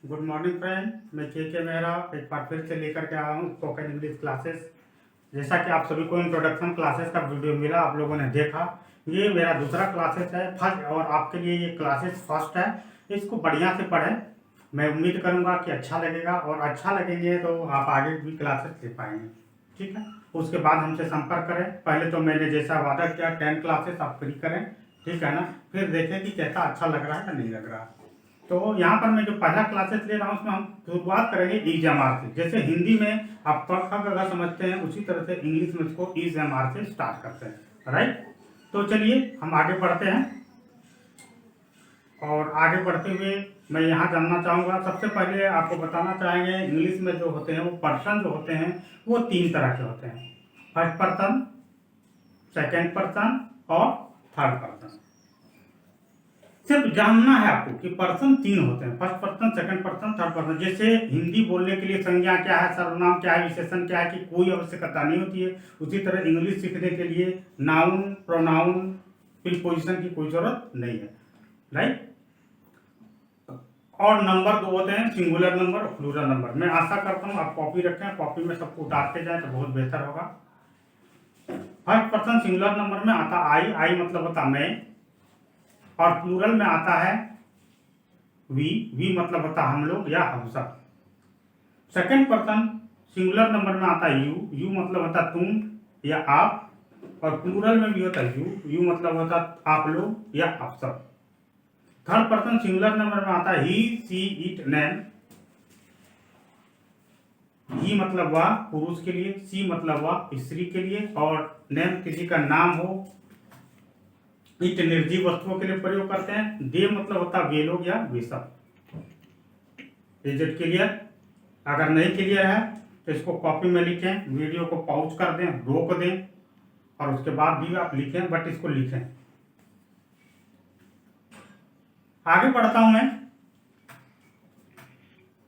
Good morning friend, मैं के मेहरा एक बार फिर से लेकर के आया हूँ स्पोकन इंग्लिश क्लासेस। जैसा कि आप सभी को इंट्रोडक्शन क्लासेस का वीडियो मिला, आप लोगों ने देखा, ये मेरा दूसरा क्लासेस है फर्स्ट, और आपके लिए ये क्लासेस फर्स्ट है। इसको बढ़िया से पढ़ें, मैं उम्मीद करूँगा कि अच्छा लगेगा, और अच्छा लगेंगे तो आप आगे भी क्लासेस ले पाएंगे। ठीक है, उसके बाद हमसे संपर्क करें। पहले तो मैंने जैसा वादा किया 10 क्लासेस आप फ्री करें, ठीक है ना, फिर देखें कि कैसा अच्छा लग रहा है या नहीं लग रहा है। तो यहाँ पर मैं जो पहला क्लासेस ले रहा हूँ उसमें हम शुरुआत करेंगे ईज एम आर से। जैसे हिंदी में आप क ख ग घ समझते हैं, उसी तरह से इंग्लिश में इसको ईज एम आर से स्टार्ट करते हैं। राइट, तो चलिए हम आगे बढ़ते हैं। और आगे बढ़ते हुए मैं यहाँ जानना चाहूँगा, सबसे पहले आपको बताना चाहेंगे इंग्लिश में जो होते हैं वो पर्सन जो होते हैं वो 3 तरह के होते हैं। फर्स्ट पर्सन, सेकेंड पर्सन और थर्ड पर्सन। सिर्फ जानना है आपको कि पर्सन 3 होते हैं, first person, second person, third person. जैसे हिंदी बोलने के लिए संज्ञा क्या है, सर्वनाम क्या है, विशेषण क्या है, कि कोई आवश्यकता नहीं होती है, उसी तरह इंग्लिश सीखने के लिए नाउन, प्रोनाउन, प्रीपोजिशन की कोई जरूरत नहीं है। राइट, और नंबर 2 होते हैं, सिंगुलर नंबर और प्लूरल नंबर। मैं आशा करता हूँ आप कॉपी रखें, कॉपी में सबको उतारते जाए तो बहुत बेहतर होगा। फर्स्ट पर्सन सिंगुलर नंबर में आता आई, आई मतलब होता मैं, और प्लूरल में आता है वी, वी मतलब होता हम लोग या हम सब। सेकंड पर्सन सिंगुलर नंबर में आता है यू, यू मतलब होता तुम या आप, और प्लूरल में भी होता है यू, यू मतलब होता आप लोग या आप सब। थर्ड पर्सन सिंगुलर नंबर में आता है ही, सी, इट, नेम। ही मतलब वह पुरुष के लिए, सी मतलब वह स्त्री के लिए, और नेम किसी का नाम हो। इट निर्जीव वस्तुओं के लिए प्रयोग करते हैं। दे मतलब होता वे लोग या वे सब। Is it clear? अगर नहीं क्लियर है तो इसको कॉपी में लिखें, वीडियो को पॉज कर दें, रोक दें, और उसके बाद भी आप लिखें, बट इसको लिखें। आगे बढ़ता हूं मैं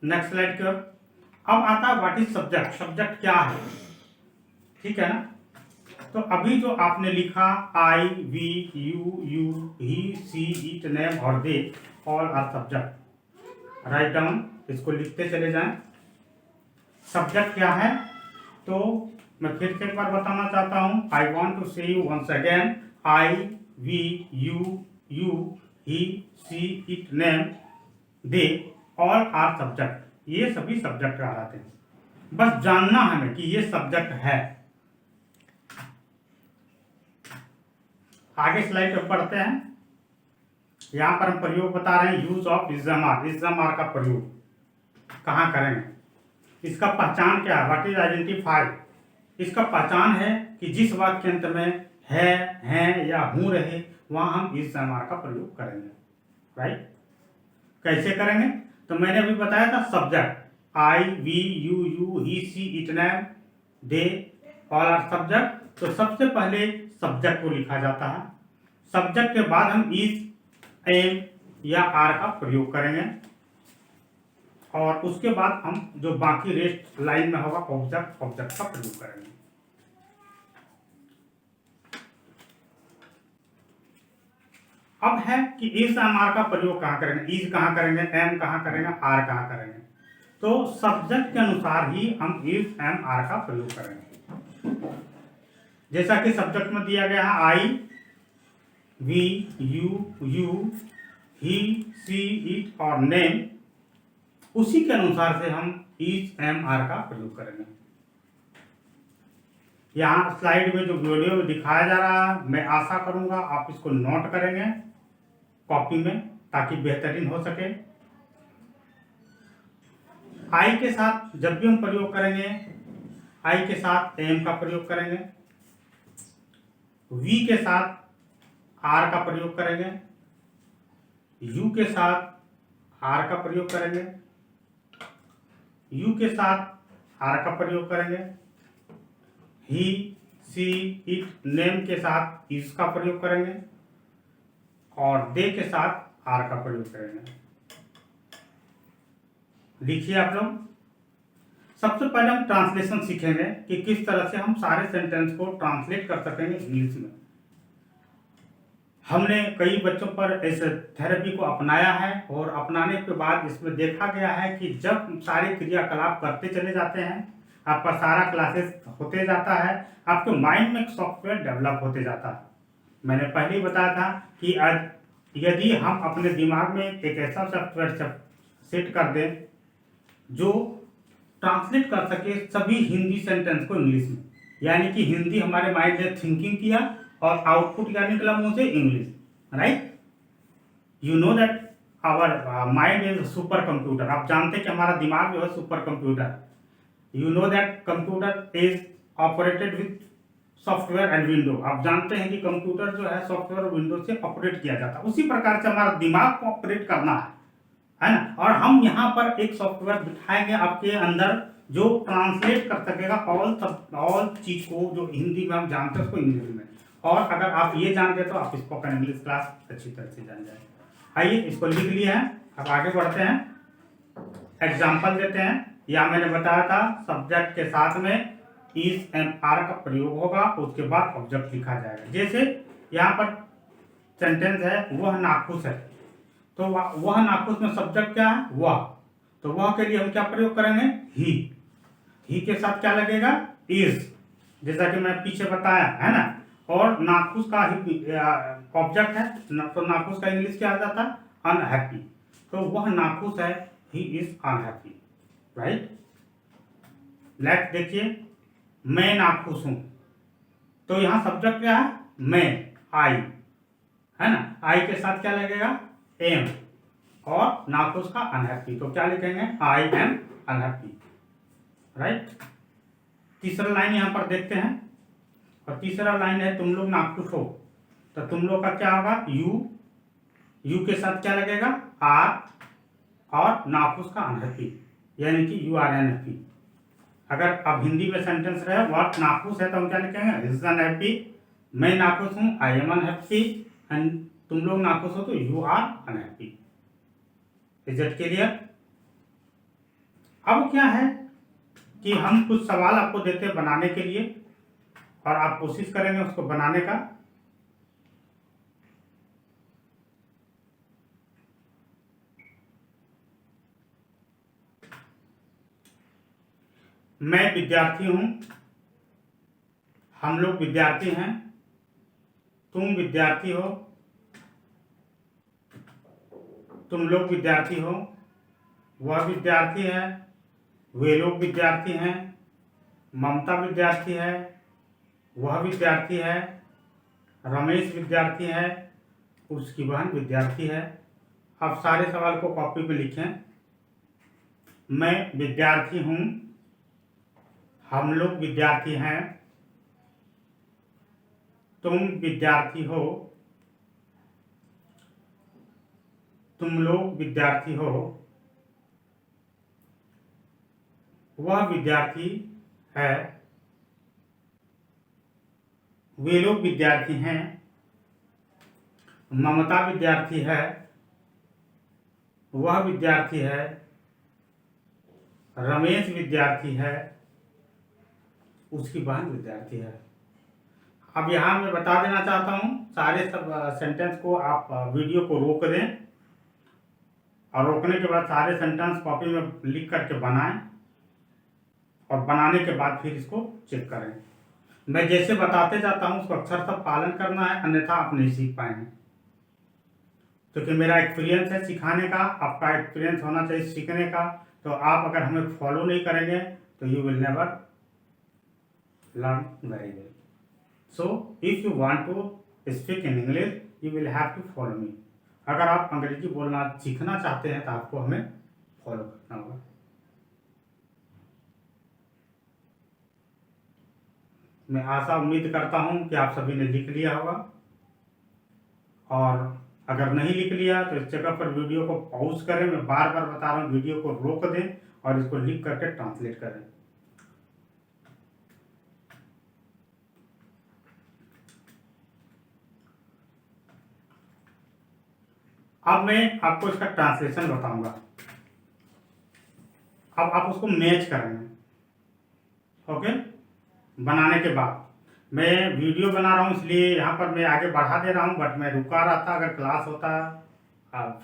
नेक्स्ट स्लाइड की ओर। अब आता है व्हाट इज सब्जेक्ट। सब्जेक्ट क्या है, ठीक है ना। तो अभी जो आपने लिखा I, we, you, he, she, it, name और they, all are subject. Write down, इसको लिखते चले जाएं। सब्जेक्ट क्या है, तो मैं फिर से एक बार बताना चाहता हूं। I want to say you once again, I, we, you, he, she, it, name, they, all are subject. ये सभी सब्जेक्ट कहलाते हैं। बस जानना हमें कि ये सब्जेक्ट है। आगे स्लाइड पर पढ़ते हैं। यहां पर हम प्रयोग बता रहे हैं, use of is am are. Is am are का प्रयोग कहां करेंगे, इसका पहचान क्या है, व्हाट इज आइडेंटिफाइड। इसका पहचान है कि जिस वाक्य अंत में है, हैं या हूं रहे, वहां हम इज एम आर का प्रयोग करेंगे। राइट, कैसे करेंगे, तो मैंने अभी बताया था subject I, we, you, he, she, it, name, they, all are subject. तो सबसे पहले सब्जेक्ट को लिखा जाता है। सब्जेक्ट के बाद हम इज, एम या आर का प्रयोग करेंगे, और उसके बाद हम जो बाकी रेस्ट लाइन में होगा ऑब्जेक्ट, ऑब्जेक्ट का प्रयोग करेंगे। अब है कि इज एम आर का प्रयोग कहां करेंगे, इज कहां करेंगे, एम कहां करेंगे, आर कहां करेंगे। तो सब्जेक्ट के अनुसार ही हम इज एम आर का प्रयोग करेंगे। जैसा कि सब्जेक्ट में दिया गया है I, we, you, he, she, it और नेम, उसी के अनुसार से हम इज एम आर का प्रयोग करेंगे। यहाँ स्लाइड में जो वीडियो दिखाया जा रहा है, मैं आशा करूंगा आप इसको नोट करेंगे कॉपी में, ताकि बेहतरीन हो सके। आई के साथ जब भी हम प्रयोग करेंगे, आई के साथ एम का प्रयोग करेंगे, वी के साथ आर का प्रयोग करेंगे, यू के साथ आर का प्रयोग करेंगे, यू के साथ आर का प्रयोग करेंगे, ही, सी, इट, नेम के साथ इज का प्रयोग करेंगे, और दे के साथ आर का प्रयोग करेंगे। लिखिए आप लोग। सबसे पहले हम ट्रांसलेशन सीखेंगे कि किस तरह से हम सारे सेंटेंस को ट्रांसलेट कर सकेंगे इंग्लिश में। हमने कई बच्चों पर इस थेरेपी को अपनाया है और अपनाने के बाद इसमें देखा गया है कि जब सारे क्रियाकलाप करते चले जाते हैं, आपका सारा क्लासेस होते जाता है, आपके माइंड में एक सॉफ्टवेयर डेवलप होते जाता है। मैंने पहले ही बताया था कि यदि हम अपने दिमाग में एक ऐसा सॉफ्टवेयर सेट कर दें जो ट्रांसलेट कर सके सभी हिंदी सेंटेंस को इंग्लिश में, यानी कि हिंदी हमारे माइंड ने थिंकिंग किया और आउटपुट क्या निकला मुंह से, English, right. You know that our mind is super computer. आप जानते हैं कि हमारा दिमाग जो है super computer. You know that computer is operated with software and window. आप जानते हैं कि कंप्यूटर जो है सॉफ्टवेयर और विंडो से ऑपरेट किया जाता है। उसी प्रकार से हमारा दिमाग को ऑपरेट करना है ना। और हम यहाँ पर एक सॉफ्टवेयर बिठाएंगे आपके अंदर जो ट्रांसलेट कर सकेगा ऑल चीज को जो हिंदी में हम जानते हैं उसको इंग्लिश में। और अगर आप ये जान गए तो आप स्पोकन इंग्लिश क्लास अच्छी तरह से जान जाएंगे। आइए इसको लिख लिया है, अब आगे बढ़ते हैं, एग्जाम्पल देते हैं। या मैंने बताया था सब्जेक्ट के साथ में इज एंड आर का प्रयोग होगा, उसके बाद ऑब्जेक्ट लिखा जाएगा। जैसे यहाँ पर सेंटेंस है वह नाखुश है, तो वह नाखुश में सब्जेक्ट क्या है, वह। तो वह के लिए हम क्या प्रयोग करेंगे, ही के साथ क्या लगेगा, इज, जैसा कि मैं पीछे बताया है ना। और नाखुश का ही ऑब्जेक्ट है, तो नाखुश का इंग्लिश क्या आ जाता है, अनहैप्पी। तो वह नाखुश है, he is unhappy, right. Next देखिए, मैं नाखुश हूं, तो यहां सब्जेक्ट क्या है, मैं, आई, है ना। आई के साथ क्या लगेगा, एम, और नाखुश का अनहैप्पी, तो क्या लिखेंगे, आई एम अनहैप्पी, राइट। तीसरा लाइन यहां पर देखते हैं, और तीसरा लाइन है तुम लोग नाखुश हो, तो तुम लोग का क्या होगा, यू के साथ क्या लगेगा, आर, और नाखुश का अनहैप्पी, यानी कि यू आर अनहैप्पी। अगर अब हिंदी में सेंटेंस रहे वह नाखुश है तो हम क्या लिखेंगे, इज अनहैप्पी। मैं नाखुश हूं, आई एम अनहैप्पी, एंड तुम लोग नाखुश हो तो you are unhappy. Is it clear. अब क्या है कि हम कुछ सवाल आपको देते हैं बनाने के लिए, और आप कोशिश करेंगे उसको बनाने का। मैं विद्यार्थी हूं, हम लोग विद्यार्थी हैं, तुम विद्यार्थी हो, तुम लोग विद्यार्थी हो, वह विद्यार्थी है, वे लोग विद्यार्थी हैं, ममता विद्यार्थी है, वह विद्यार्थी है, रमेश विद्यार्थी है, उसकी बहन विद्यार्थी है। अब सारे सवाल को कॉपी पे लिखें। मैं विद्यार्थी हूं, हम लोग विद्यार्थी हैं, तुम विद्यार्थी हो, तुम लोग विद्यार्थी हो, वह विद्यार्थी है, वे लोग विद्यार्थी हैं, ममता विद्यार्थी है, वह विद्यार्थी है, रमेश विद्यार्थी है, उसकी बहन विद्यार्थी है। अब यहाँ मैं बता देना चाहता हूँ, सारे सब सेंटेंस को आप वीडियो को रोक दें, और रोकने के बाद सारे सेंटेंस कॉपी में लिख करके बनाएं, और बनाने के बाद फिर इसको चेक करें। मैं जैसे बताते जाता हूँ उसको अक्षरशः पालन करना है, अन्यथा आप नहीं सीख पाएंगे। क्योंकि मेरा एक्सपीरियंस है सिखाने का, आपका एक्सपीरियंस होना चाहिए सीखने का। तो आप अगर हमें फॉलो नहीं करेंगे तो you will never learn very well. So if you want to speak in English you will have to follow me. अगर आप अंग्रेजी बोलना सीखना चाहते हैं तो आपको हमें फॉलो करना होगा। मैं आशा उम्मीद करता हूं कि आप सभी ने लिख लिया होगा, और अगर नहीं लिख लिया तो इस जगह पर वीडियो को पॉज करें। मैं बार बार बता रहा हूं, वीडियो को रोक दें और इसको लिख करके ट्रांसलेट करें। अब मैं आपको इसका ट्रांसलेशन बताऊंगा। अब आप उसको मैच करेंगे, ओके, बनाने के बाद। मैं वीडियो बना रहा हूँ इसलिए यहाँ पर मैं आगे बढ़ा दे रहा हूँ, बट मैं रुका रहा था। अगर क्लास होता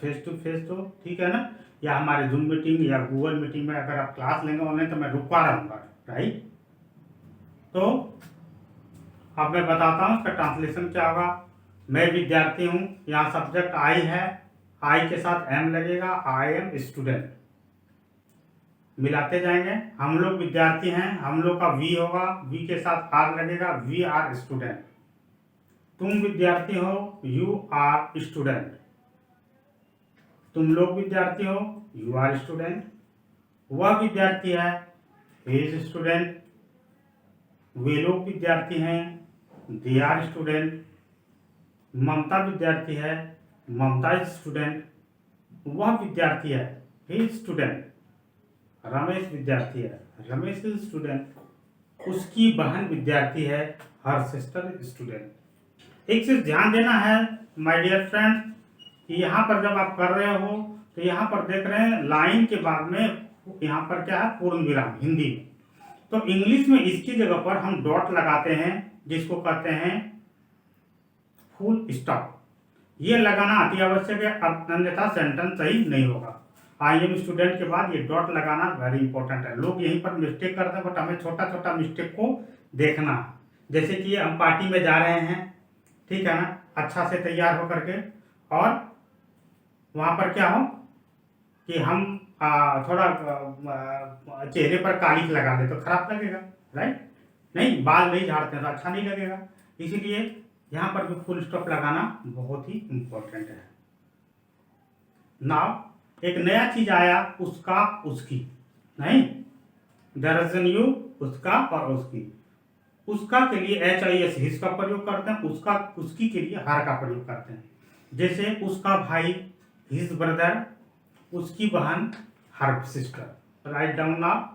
फेस टू फेस तो ठीक है ना, या हमारे जूम मीटिंग या गूगल मीटिंग में अगर आप क्लास लेंगे ऑनलाइन तो मैं रुका रहूँगा, राइट। तो अब मैं बताता हूँ इसका ट्रांसलेशन क्या होगा। मैं विद्यार्थी हूँ, यहाँ सब्जेक्ट आई है, आई के साथ एम लगेगा, आई एम स्टूडेंट, मिलाते जाएंगे। हम लोग विद्यार्थी हैं, हम लोग का वी होगा, वी के साथ आर लगेगा, वी आर स्टूडेंट। तुम विद्यार्थी हो, यू आर स्टूडेंट। तुम लोग विद्यार्थी हो, यू आर स्टूडेंट। वह विद्यार्थी है, ही इज स्टूडेंट। वे लोग विद्यार्थी हैं, दे आर स्टूडेंट। ममता विद्यार्थी है, ममता इज स्टूडेंट। वह विद्यार्थी है, ही इज स्टूडेंट। रमेश विद्यार्थी है, रमेश इज स्टूडेंट। उसकी बहन विद्यार्थी है, हर सिस्टर इज स्टूडेंट। एक चीज ध्यान देना है माय डियर फ्रेंड, कि यहाँ पर जब आप कर रहे हो तो यहाँ पर देख रहे हैं लाइन के बाद में यहाँ पर क्या है, पूर्ण विराम हिंदी में। तो इंग्लिश में इसकी जगह पर हम डॉट लगाते हैं, जिसको कहते हैं फुल स्टॉप। ये लगाना अति आवश्यक है, अन्यथा सेंटेंस सही नहीं होगा। आई एम स्टूडेंट के बाद ये डॉट लगाना वेरी इंपॉर्टेंट है। लोग यहीं पर मिस्टेक करते हैं, बट हमें छोटा छोटा मिस्टेक को देखना। जैसे कि हम पार्टी में जा रहे हैं, ठीक है ना, अच्छा से तैयार होकर के, और वहाँ पर क्या हो कि हम थोड़ा चेहरे पर कालिख लगा दे तो खराब लगेगा, राइट। नहीं, बाल नहीं झाड़ते तो अच्छा नहीं लगेगा। इसीलिए यहाँ पर भी फुल स्टॉप लगाना बहुत ही इंपॉर्टेंट है। नाउ एक नया चीज आया, उसका उसकी, नहीं, देयर इज न्यू, उसका और उसकी। उसका के लिए HIS हिज का प्रयोग करते हैं, उसका उसकी के लिए हर का प्रयोग करते हैं। जैसे उसका भाई हिज ब्रदर, उसकी बहन her sister. Right down now.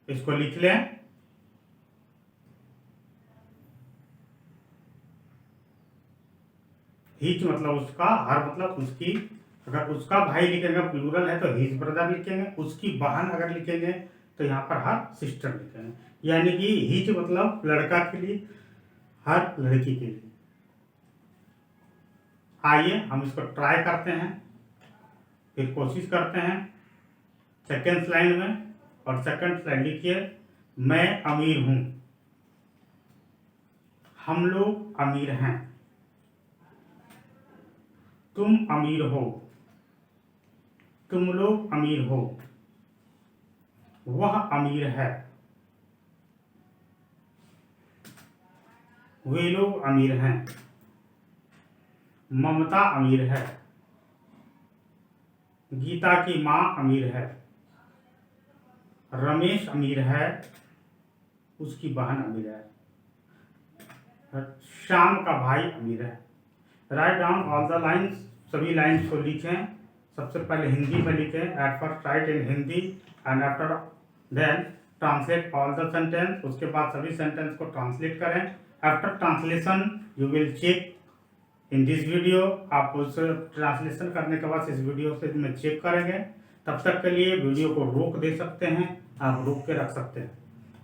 इसको लिख लें। हिज मतलब उसका, हर मतलब उसकी। अगर उसका भाई लिखेंगे प्लूरल है तो हिज ब्रदर लिखेंगे, उसकी बहन अगर लिखेंगे तो यहाँ पर हर सिस्टर लिखेंगे। यानी कि हिज मतलब लड़का के लिए, हर लड़की के लिए। आइए हम इसको ट्राई करते हैं, फिर कोशिश करते हैं सेकेंड स्लाइड में। और सेकेंड स्लाइड लिखिए, मैं अमीर हूं, हम लोग अमीर हैं, तुम अमीर हो, तुम लोग अमीर हो, वह अमीर है, वे लोग अमीर हैं, ममता अमीर है, गीता की माँ अमीर है, रमेश अमीर है, उसकी बहन अमीर है, श्याम का भाई अमीर है। Write down all the lines, सभी लाइन्स को लिखें। सबसे पहले हिंदी में लिखें, at first write in Hindi and after then translate all the sentence. उसके बाद सभी सेंटेंस को ट्रांसलेट करें। After translation you will check in this video. आप उस ट्रांसलेशन करने के बाद इस वीडियो से में चेक करेंगे। तब तक के लिए वीडियो को रोक दे सकते हैं, आप रोक के रख सकते हैं।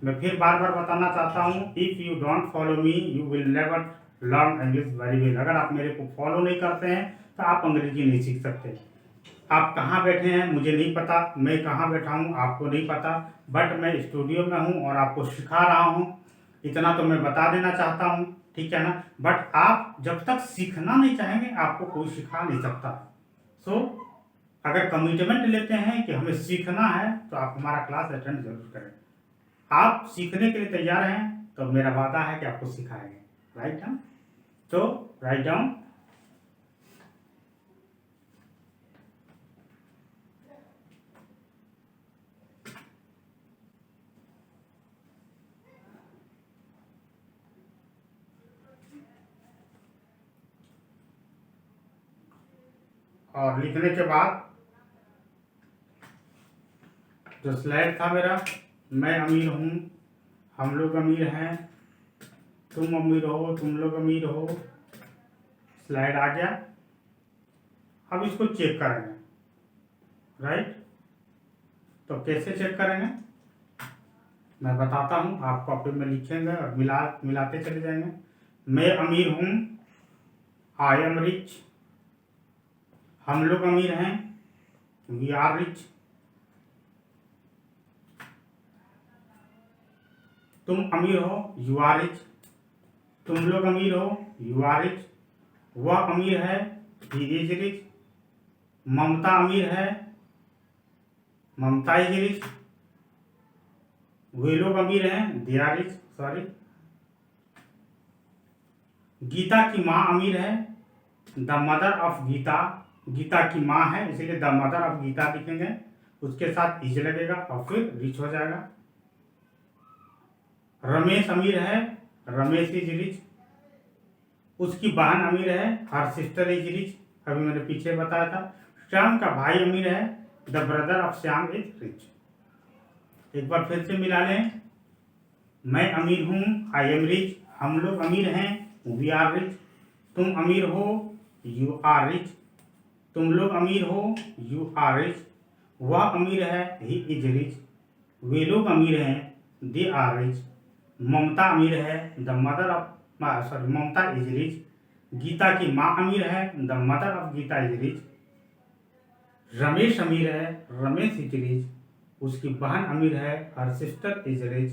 मैं फिर बार बार बताना चाहता हूँ, if you don't follow me you will never learn English very well. अगर आप मेरे को फॉलो नहीं करते हैं तो आप अंग्रेजी नहीं सीख सकते। आप कहाँ बैठे हैं मुझे नहीं पता, मैं कहाँ बैठा हूँ आपको नहीं पता, बट मैं स्टूडियो में हूँ और आपको सिखा रहा हूँ। इतना तो मैं बता देना चाहता हूँ, ठीक है ना। बट आप जब तक सीखना नहीं चाहेंगे आपको कोई सिखा नहीं सकता। सो अगर कमिटमेंट लेते हैं कि हमें सीखना है तो आप हमारा क्लास अटेंड जरूर करें। आप सीखने के लिए तैयार हैं तो मेरा वादा है कि आपको सिखाएंगे। राइट डाउन, तो राइट डाउन। और लिखने के बाद जो स्लाइड था मेरा, मैं अमीर हूँ, हम लोग अमीर हैं, तुम अमीर हो, तुम लोग अमीर हो, स्लाइड आ गया। अब इसको चेक करेंगे। राइट। तो कैसे चेक करेंगे मैं बताता हूँ, आप कॉपी में लिखेंगे और मिलाते चले जाएंगे। मैं अमीर हूँ, आई एम रिच। हम लोग अमीर हैं, वी आर रिच। तुम अमीर हो, यू आर रिच। तुम लोग अमीर हो, यू आर रिच। वह अमीर है, ही इज रिच। ममता अमीर है, ममता इज रिच। वे लोग अमीर हैं, they are rich. Sorry. Geeta की माँ अमीर है, the mother of Geeta. Geeta की माँ है इसलिए द मदर ऑफ गीता लिखेंगे, उसके साथ इज लगेगा और फिर रिच हो जाएगा। रमेश अमीर है, रमेश इज रिच। उसकी बहन अमीर है, हर सिस्टर इज रिच। अभी मैंने पीछे बताया था। श्याम का भाई अमीर है, the brother of Shyam is rich. एक बार फिर से मिला लें। मैं अमीर हूँ, आई एम रिच। हम लोग अमीर हैं, वी आर रिच। तुम अमीर हो, यू आर रिच। तुम लोग अमीर हो, यू आर रिच। वह अमीर है, ही इज रिच। वे लोग अमीर हैं, दे आर रिच। ममता अमीर है, the mother of sorry Mamta is rich. Geeta की माँ अमीर है, the mother of Geeta is rich. Ramesh अमीर है, रमेश इज रिच। उसकी बहन अमीर है, her sister is rich.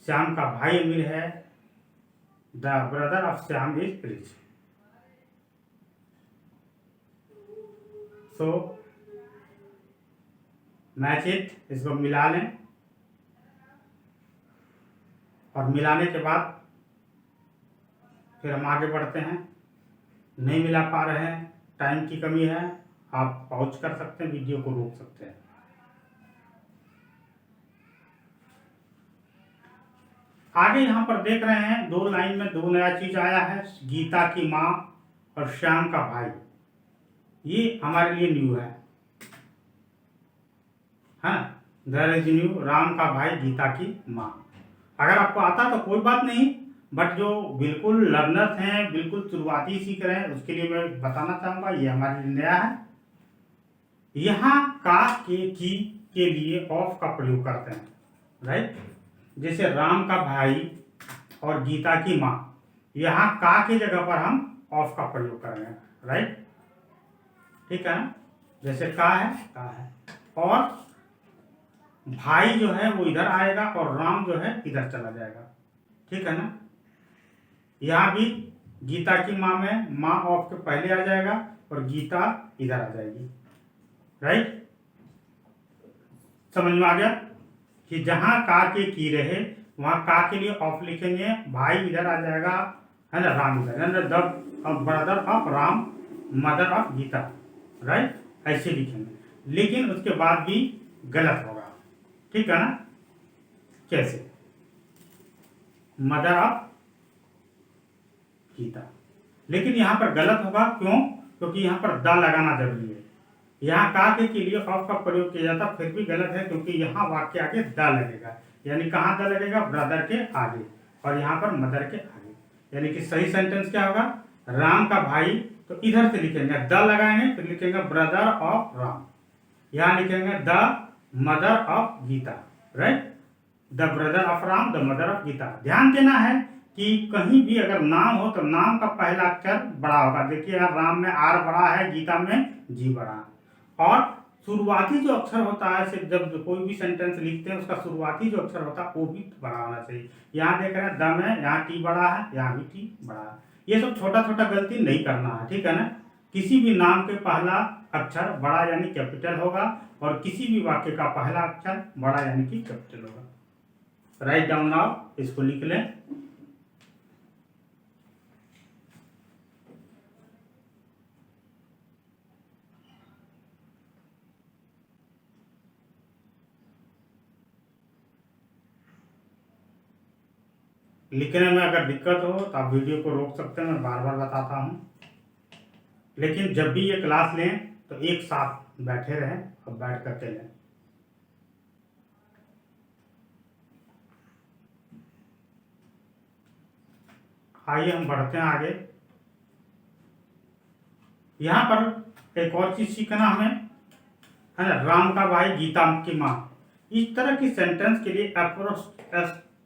Shyam का भाई अमीर है, the brother of Shyam is rich. So match it, इसको मिला लें और मिलाने के बाद फिर हम आगे बढ़ते हैं। नहीं मिला पा रहे हैं, टाइम की कमी है, आप पॉज कर सकते हैं, वीडियो को रोक सकते हैं। आगे यहाँ पर देख रहे हैं 2 लाइन में 2 नया चीज आया है, गीता की माँ और श्याम का भाई। ये हमारे लिए न्यू है। हाँ, देयर इज न्यू, राम का भाई गीता की माँ। अगर आपको आता तो कोई बात नहीं, बट जो बिल्कुल लर्नर्स हैं, बिल्कुल शुरुआती सीख रहे हैं, उसके लिए मैं बताना चाहूँगा ये हमारे लिए नया है। यहाँ का के लिए ऑफ का प्रयोग करते हैं, राइट। जैसे राम का भाई और गीता की माँ, यहाँ का की जगह पर हम ऑफ का प्रयोग कर रहे हैं, राइट। ठीक है ना, जैसे का है और भाई जो है वो इधर आएगा और राम जो है इधर चला जाएगा। ठीक है ना, यहाँ भी गीता की माँ में माँ ऑफ के पहले आ जाएगा और गीता इधर आ जाएगी, राइट। समझ में आ गया कि जहां का के की रहे वहां का के लिए ऑफ लिखेंगे, भाई इधर आ जाएगा, है ना, राम इधर, the brother of Ram, mother of Geeta, right, ऐसे लिखेंगे। लेकिन उसके बाद भी गलत होगा, ठीक है ना। कैसे? मदर ऑफ गीता, लेकिन यहाँ पर गलत होगा, क्यों? क्योंकि यहाँ पर द लगाना जरूरी है। यहाँ का के लिए ऑफ का प्रयोग किया जाता, फिर भी गलत है, क्योंकि यहाँ वाक्य आगे द लगेगा। यानी कहाँ द लगेगा? ब्रदर के आगे, और यहाँ पर मदर के आगे। यानी कि सही सेंटेंस क्या होगा? राम का भाई, तो इधर से लिखेंगे, द लगाएंगे, फिर लिखेंगे ब्रदर ऑफ राम। यहाँ लिखेंगे the mother of Geeta, right. The brother of Ram, the mother of Geeta. ध्यान देना है कि कहीं भी अगर नाम हो तो नाम का पहला अक्षर बड़ा होगा। देखिए यहाँ राम में आर बड़ा है, गीता में जी बड़ा। और शुरुआती जो अक्षर होता है, सिर्फ जब कोई भी सेंटेंस लिखते हैं उसका शुरुआती जो अक्षर होता है वो भी बड़ा होना चाहिए। यहाँ देख रहे हैं द में यहाँ टी बड़ा है, यहाँ भी टी बड़ा है। ये सब छोटा छोटा गलती नहीं करना है, ठीक है ना। किसी भी नाम के पहला अक्षर बड़ा यानी कैपिटल होगा, और किसी भी वाक्य का पहला अक्षर बड़ा यानी कि कैपिटल होगा। राइट डाउन नाउ, इसको लिख लें। लिखने में अगर दिक्कत हो तो आप वीडियो को रोक सकते हैं, मैं बार बार बताता हूँ। लेकिन जब भी ये क्लास लें तो एक साथ बैठे रहें और बैठ करके लें। आइए हम बढ़ते हैं आगे। यहाँ पर एक और चीज सीखना हमें, है ना, राम का भाई गीता की माँ। इस तरह की सेंटेंस के लिए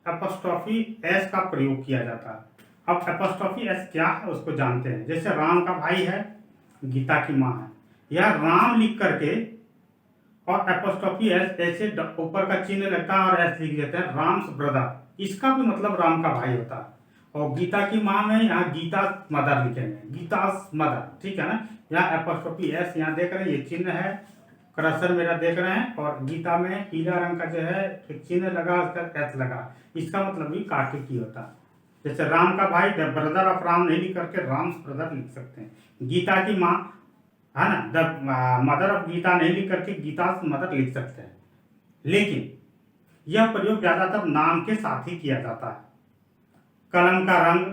एपोस्ट्रोफी एस का प्रयोग किया जाता है। अब एपोस्ट्रोफी एस क्या है उसको जानते हैं। जैसे राम का भाई है, गीता की माँ है, यह राम लिख करके और एपोस्ट्रोफी एस ऐसे ऊपर का चिन्ह लगता है और एस लिख देते हैं, राम्स ब्रदर, इसका भी मतलब राम का भाई होता है। और गीता की माँ में यहाँ गीता मदर लिखेंगे, गीता मदर, ठीक है ना। यहाँ एपोस्ट्रोफी एस यहाँ देख रहे हैं, ये चिन्ह है, क्रसर मेरा देख रहे हैं, और गीता में पीला रंग का जो है एक चिन्ह लगा, उसका एस लगा, इसका मतलब भी कार्तिकी होता है। जैसे राम का भाई द ब्रदर ऑफ राम नहीं लिख करके राम्स ब्रदर लिख सकते हैं। गीता की माँ है ना, द मदर ऑफ गीता नहीं लिख करके गीता मदर लिख सकते हैं। लेकिन यह प्रयोग ज्यादातर नाम के साथ ही किया जाता है। कलम का रंग,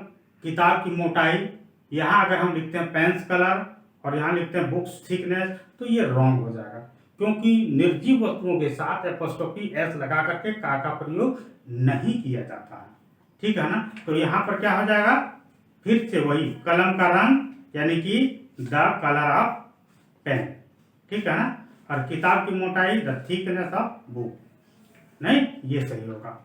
किताब की मोटाई, यहाँ अगर हम लिखते हैं पेंस कलर और यहाँ लिखते हैं बुक्स थिकनेस, तो ये रॉन्ग हो जाएगा, क्योंकि निर्जीव वस्तुओं के साथ एपोस्ट्रोफी एस लगा करके का प्रयोग नहीं किया जाता है, ठीक है ना। तो यहाँ पर क्या हो जाएगा, फिर से वही कलम का रंग यानी कि द कलर ऑफ पेन, ठीक है ना, और किताब की मोटाई द थिकनेस ऑफ बुक, नहीं, ये सही होगा।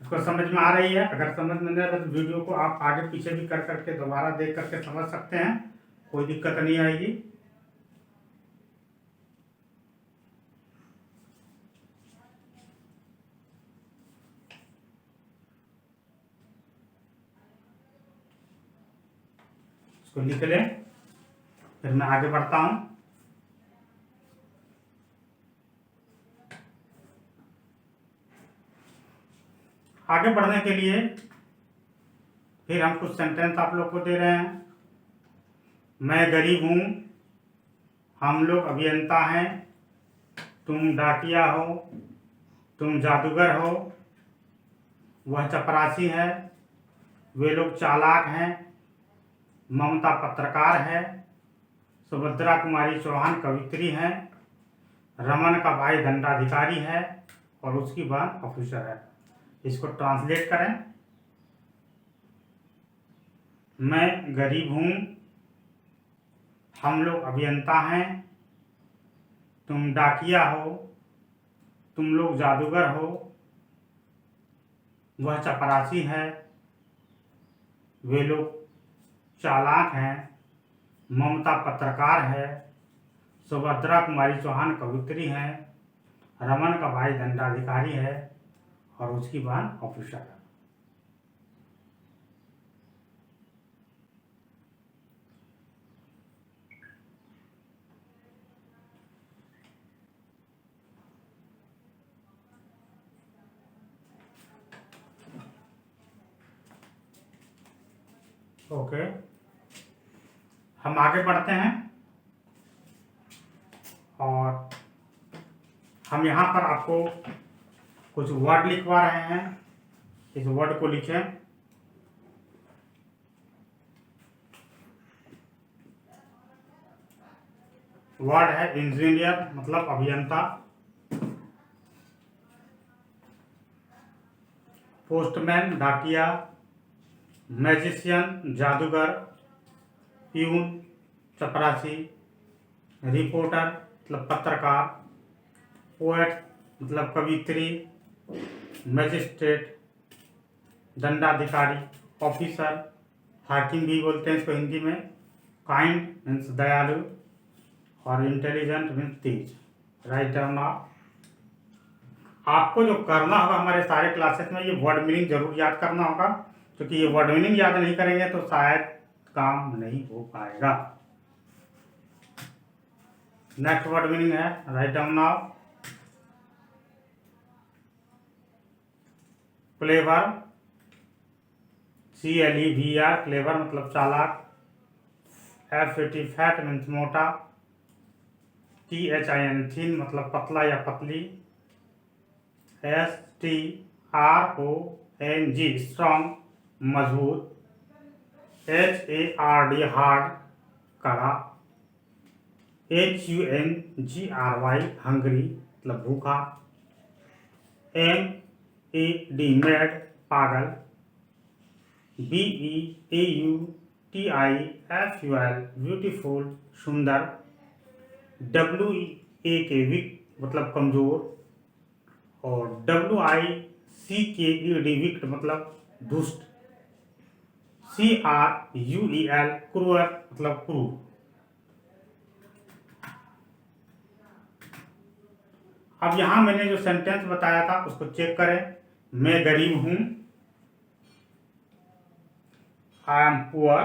इसको समझ में आ रही है? अगर समझ में नहीं आ रहा तो वीडियो को आप आगे पीछे भी कर करके दोबारा देख करके समझ सकते हैं, कोई दिक्कत नहीं आएगी। इसको लिख लें, फिर मैं आगे बढ़ता हूं। आगे बढ़ने के लिए फिर हम कुछ सेंटेंस आप लोग को दे रहे हैं। मैं गरीब हूं, हम लोग अभियंता हैं, तुम डाकिया हो, तुम जादूगर हो, वह चपरासी है, वे लोग चालाक हैं, ममता पत्रकार है, सुभद्रा कुमारी चौहान कवित्री हैं, रमन का भाई दंडाधिकारी है और उसकी बहन ऑफिसर है। इसको ट्रांसलेट करें। मैं गरीब हूं, हम लोग अभियंता हैं, तुम डाकिया हो, तुम लोग जादूगर हो, वह चपरासी है, वे लोग चालाक हैं, ममता पत्रकार है, सुभद्रा कुमारी चौहान कवित्री हैं, रमन का भाई दंडाधिकारी है और उसकी बहन ऑफिसर है। ओके, हम आगे बढ़ते हैं और हम यहाँ पर आपको कुछ वर्ड लिखवा रहे हैं। इस वर्ड को लिखें। वर्ड है इंजीनियर, मतलब अभियंता, पोस्टमैन डाकिया, मैजिशियन जादूगर, प्यून चपरासी, रिपोर्टर मतलब पत्रकार, पोएट मतलब कवित्री, मैजिस्ट्रेट दंडाधिकारी, ऑफिसर हाकिम भी बोलते हैं इसको हिंदी में, काइंड मीन्स दयालु और इंटेलिजेंट मीन्स तेज। Write down now. आपको जो करना होगा हमारे सारे क्लासेस में, ये वर्ड मीनिंग जरूर याद करना होगा, क्योंकि ये वर्ड मीनिंग याद नहीं करेंगे तो शायद काम नहीं हो पाएगा। नेक्स्ट वर्ड मीनिंग है, write down now, clever, CLEVR clever मतलब चालाक, FAT फैट मीन्स मोटा, THIN थिन मतलब पतला या पतली, STRONG स्ट्रॉन्ग मजबूत, HARD हार्ड कड़ा, HUNGRY हंगरी मतलब भूखा, MED मेड पागल, BEAUTIFUL ब्यूटीफुल सुंदर, WAK वीक मतलब कमजोर, और WICKED विक्ट मतलब दुष्ट, CRUEL क्रूअर मतलब क्रूर। अब यहां मैंने जो सेंटेंस बताया था उसको चेक करें। मैं गरीब हूं, आई एम पुअर,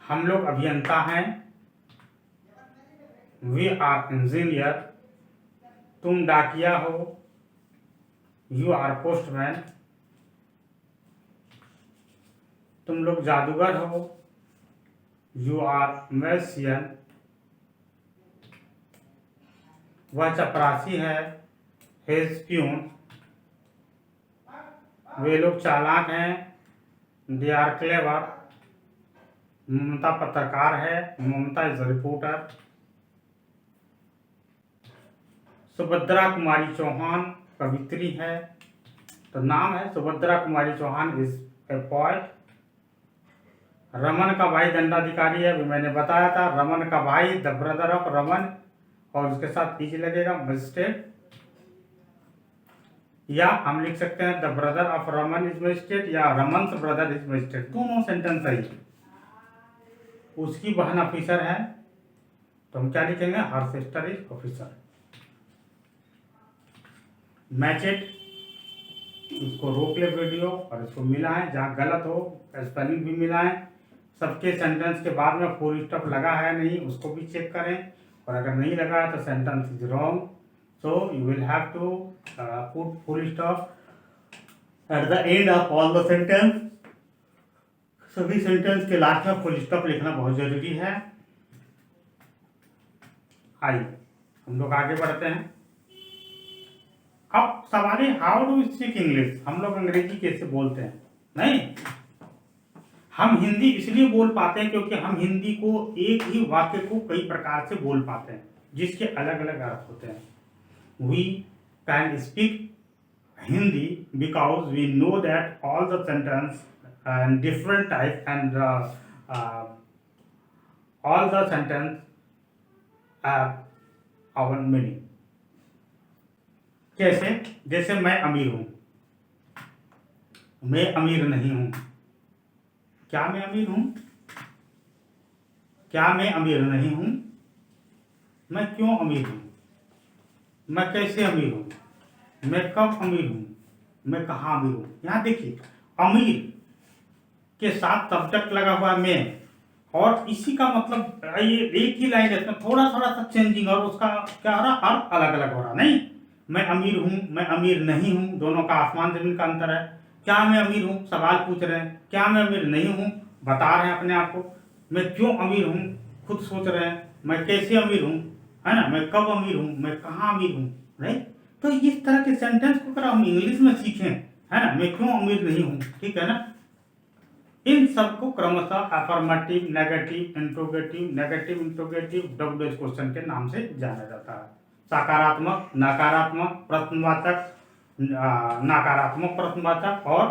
हम लोग अभियंता हैं, वी आर इंजीनियर, तुम डाकिया हो, यू आर पोस्टमैन, तुम लोग जादूगर हो, यू आर मैजिशियन, वह चपरासी है, हिज प्यून, वे लोग चालाक हैं, दे आर क्लेवर, ममता पत्रकार है, ममता इज रिपोर्टर, सुभद्रा कुमारी चौहान कवित्री है, तो नाम है Subhadra Kumari Chauhan is a poet. Raman का भाई दंडाधिकारी है, अभी मैंने बताया था, रमन का भाई द ब्रदर ऑफ रमन, और उसके साथ पीछे लगेगा मजिस्ट्रेट, या हम लिख सकते हैं the brother of Raman is magistrate या रमन्स ब्रदर इज मजिस्ट्रेट, दोनों सेंटेंस सही है। उसकी बहन ऑफिसर है, तो हम क्या लिखेंगे, हर sister is officer. Match it, इसको रोक ले वीडियो और इसको मिलाएं, जहाँ गलत हो स्पेलिंग भी मिलाएं, सबके सेंटेंस के बाद में फुल स्टॉप लगा है नहीं उसको भी चेक करें, और अगर नहीं लगा है तो sentence is wrong, so you will have to put full stop at the end of all the sentence. सभी सेंटेंस के लास्ट में फुल स्टॉप लिखना बहुत जरूरी है। आइए हम लोग आगे बढ़ते हैं। अब सवाल है हाउ डू स्पीक इंग्लिश, हम लोग अंग्रेजी कैसे बोलते हैं? नहीं, हम हिंदी इसलिए बोल पाते हैं क्योंकि हम हिंदी को एक ही वाक्य को कई प्रकार से बोल पाते हैं जिसके अलग अलग अर्थ होते हैं। We can speak Hindi because we know that all the sentence and different type and all the sentence our meaning. कैसे? जैसे मैं अमीर हूं, मैं अमीर नहीं हूं। क्या मैं अमीर हूं? क्या मैं अमीर नहीं हूं? मैं क्यों अमीर हूं? मैं कैसे अमीर हूं? मैं कब अमीर हूं? मैं कहाँ अमीर हूं? यहां देखिए, अमीर के साथ सब्जेक्ट लगा हुआ मैं, और इसी का मतलब ये एक ही लाइन है, थोड़ा थोड़ा सा चेंजिंग, और उसका क्या हो रहा, अर्थ अलग अलग हो रहा। नहीं, मैं अमीर हूं, मैं अमीर नहीं हूं, दोनों का आसमान जमीन का अंतर है। क्या मैं अमीर हूं? सवाल पूछ रहे हैं। क्या मैं अमीर नहीं हूं? बता रहे हैं अपने आप को। मैं क्यों अमीर हूं? खुद सोच रहे हैं। मैं कैसे अमीर हूं, है ना, मैं कब अमीर हूं, मैं कहाँ अमीर हूं। राइट, तो इस तरह के सेंटेंस को अगर हम इंग्लिश में सीखें, है ना, मैं क्यों अमीर नहीं हूं, ठीक है ना, इन सबको क्रमशः affirmative, negative, interrogative, W question के नाम से जाना जाता है। सकारात्मक, नकारात्मक, प्रश्नवाचक, नकारात्मक प्रश्नवाचक, और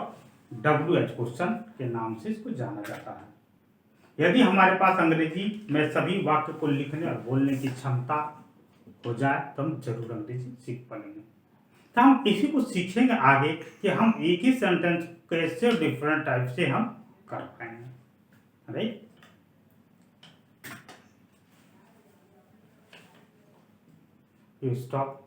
WH क्वेश्चन के नाम से इसको जाना जाता है। यदि हमारे पास अंग्रेजी में सभी वाक्य को लिखने और बोलने की क्षमता हो जाए तो हम जरूर अंग्रेजी सीख पाएंगे। तो हम इसी को सीखेंगे आगे कि हम एक ही सेंटेंस कैसे डिफरेंट टाइप से हम कर पाएंगे। Right, you stop.